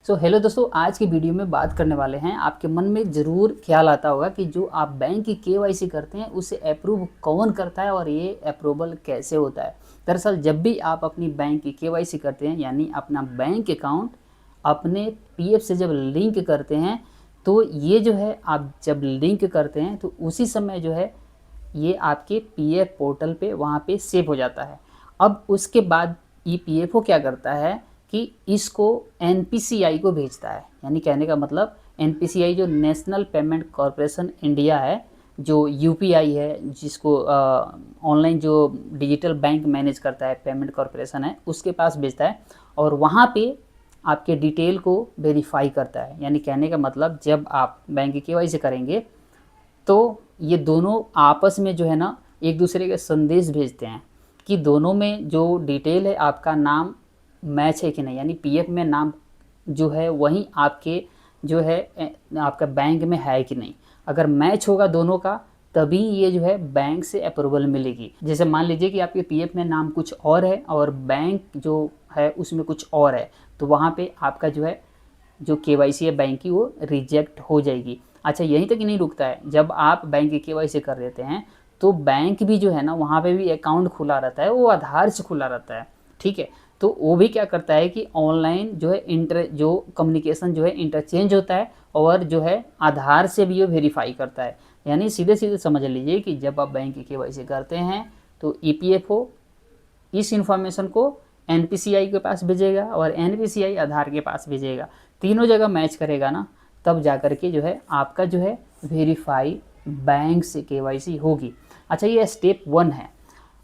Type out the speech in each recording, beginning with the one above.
So hello दोस्तों, आज की वीडियो में बात करने वाले हैं। आपके मन में ज़रूर ख्याल आता होगा कि जो आप बैंक की केवाईसी करते हैं उसे अप्रूव कौन करता है और ये अप्रूवल कैसे होता है। दरअसल जब भी आप अपनी बैंक की केवाईसी करते हैं, यानी अपना बैंक अकाउंट अपने पीएफ से जब लिंक करते हैं, तो ये जो है आप जब लिंक करते हैं तो उसी समय जो है ये आपके पीएफ पोर्टल पे वहाँ पे सेव हो जाता है। अब उसके बाद ईपीएफओ क्या करता है कि इसको एनपीसीआई को भेजता है। यानी कहने का मतलब एनपीसीआई जो नेशनल पेमेंट कॉरपोरेशन इंडिया है, जो यूपीआई है, जिसको ऑनलाइन जो डिजिटल बैंक मैनेज करता है, पेमेंट कॉरपोरेशन है, उसके पास भेजता है और वहाँ पे आपके डिटेल को वेरीफाई करता है। यानी कहने का मतलब जब आप बैंक की केवाईसी करेंगे तो ये दोनों आपस में जो है ना एक दूसरे के संदेश भेजते हैं कि दोनों में जो डिटेल है आपका नाम मैच है कि नहीं, यानी पीएफ में नाम जो है वही आपके जो है आपका बैंक में है कि नहीं। अगर मैच होगा दोनों का तभी ये जो है बैंक से अप्रूवल मिलेगी। जैसे मान लीजिए कि आपके पीएफ में नाम कुछ और है और बैंक जो है उसमें कुछ और है, तो वहाँ पे आपका जो है जो केवाईसी है बैंक की वो रिजेक्ट हो जाएगी। अच्छा, यहीं तक ही नहीं रुकता है। जब आप बैंक की केवाईसी कर देते हैं तो बैंक भी जो है ना वहाँ पे भी अकाउंट खुला रहता है, वो आधार से खुला रहता है। ठीक है, तो वो भी क्या करता है कि ऑनलाइन जो है जो कम्युनिकेशन जो है इंटरचेंज होता है और जो है आधार से भी वो वेरीफाई करता है। यानी सीधे सीधे समझ लीजिए कि जब आप बैंक की केवाईसी करते हैं तो ईपीएफओ इस इंफॉर्मेशन को एनपीसीआई के पास भेजेगा और एनपीसीआई आधार के पास भेजेगा। तीनों जगह मैच करेगा ना, तब जाकर के जो है आपका जो है वेरीफाई बैंक से केवाईसी होगी। अच्छा, ये स्टेप 1 है।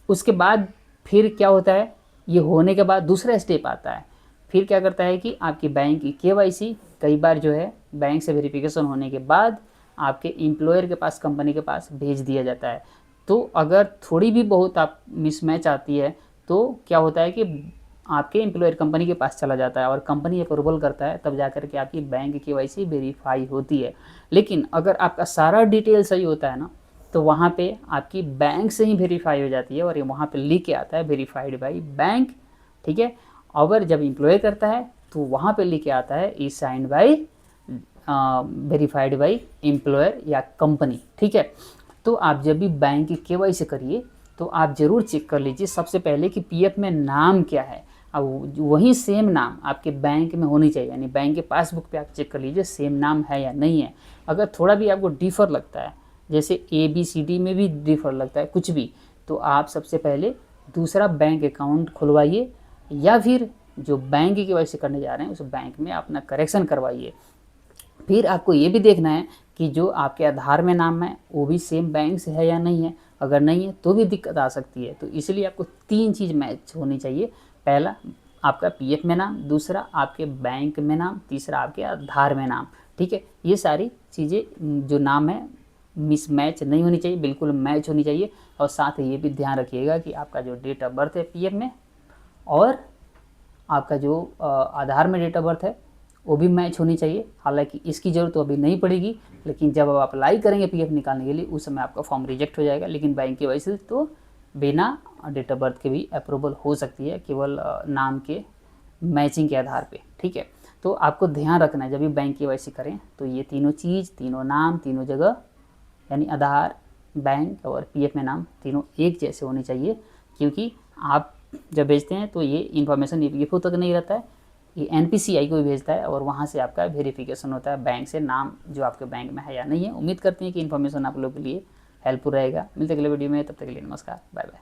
उसके बाद फिर क्या होता है, ये होने के बाद दूसरा स्टेप आता है। फिर क्या करता है कि आपकी बैंक की केवाईसी कई बार जो है बैंक से वेरिफिकेशन होने के बाद आपके एम्प्लॉयर के पास, कंपनी के पास भेज दिया जाता है। तो अगर थोड़ी भी बहुत आप मिसमैच आती है तो क्या होता है कि आपके एम्प्लॉयर कंपनी के पास चला जाता है और कंपनी अप्रूवल करता है, तब जाकर के आपकी बैंक केवाईसी वेरीफाई होती है। लेकिन अगर आपका सारा डिटेल सही होता है ना, तो वहाँ पे आपकी बैंक से ही वेरीफाई हो जाती है और ये वहाँ पे लिख के आता है वेरीफाइड बाई बैंक। ठीक है, अगर जब एम्प्लॉय करता है तो वहाँ पे लिख के आता है e signed by verified by employer या कंपनी। ठीक है, तो आप जब भी बैंक की केवाईसी करिए तो आप ज़रूर चेक कर लीजिए सबसे पहले कि पीएफ में नाम क्या है। अब वही सेम नाम आपके बैंक में होनी चाहिए, यानी बैंक के पासबुक पे आप चेक कर लीजिए सेम नाम है या नहीं है। अगर थोड़ा भी आपको डिफ़र लगता है, जैसे ABCD में भी डिफ़र लगता है कुछ भी, तो आप सबसे पहले दूसरा बैंक अकाउंट खुलवाइए या फिर जो बैंक की केवाईसी करने जा रहे हैं उस बैंक में अपना करेक्शन करवाइए। फिर आपको ये भी देखना है कि जो आपके आधार में नाम है वो भी सेम बैंक से है या नहीं है। अगर नहीं है तो भी दिक्कत आ सकती है। तो इसलिए आपको 3 चीज़ मैच होनी चाहिए। पहला आपका पीएफ में नाम, दूसरा आपके बैंक में नाम, तीसरा आपके आधार में नाम। ठीक है, ये सारी चीज़ें जो नाम है मिसमैच नहीं होनी चाहिए, बिल्कुल मैच होनी चाहिए। और साथ ही ये भी ध्यान रखिएगा कि आपका जो डेट ऑफ बर्थ है पीएफ में और आपका जो आधार में डेट ऑफ बर्थ है वो भी मैच होनी चाहिए। हालांकि इसकी ज़रूरत तो अभी नहीं पड़ेगी, लेकिन जब आप अप्लाई करेंगे पीएफ निकालने के लिए उस समय आपका फॉर्म रिजेक्ट हो जाएगा। लेकिन बैंक की वजह से तो बिना डेट ऑफ बर्थ के भी अप्रूवल हो सकती है, केवल नाम के मैचिंग के आधार पे। ठीक है, तो आपको ध्यान रखना है जब भी बैंक केवाईसी करें तो ये तीनों चीज़, तीनों नाम, तीनों जगह, यानी आधार, बैंक और पीएफ में नाम तीनों एक जैसे होने चाहिए। क्योंकि आप जब भेजते हैं तो ये इन्फॉर्मेशन ईपीएफओ तक नहीं रहता है, ये एनपीसीआई को भी भेजता है और वहाँ से आपका वेरिफिकेशन होता है बैंक से, नाम जो आपके बैंक में है या नहीं है। उम्मीद करते हैं कि इन्फॉर्मेशन आप लोगों के लिए हेल्पफुल रहेगा। मिलते अगले वीडियो में, तब तक के लिए नमस्कार, बाय बाय।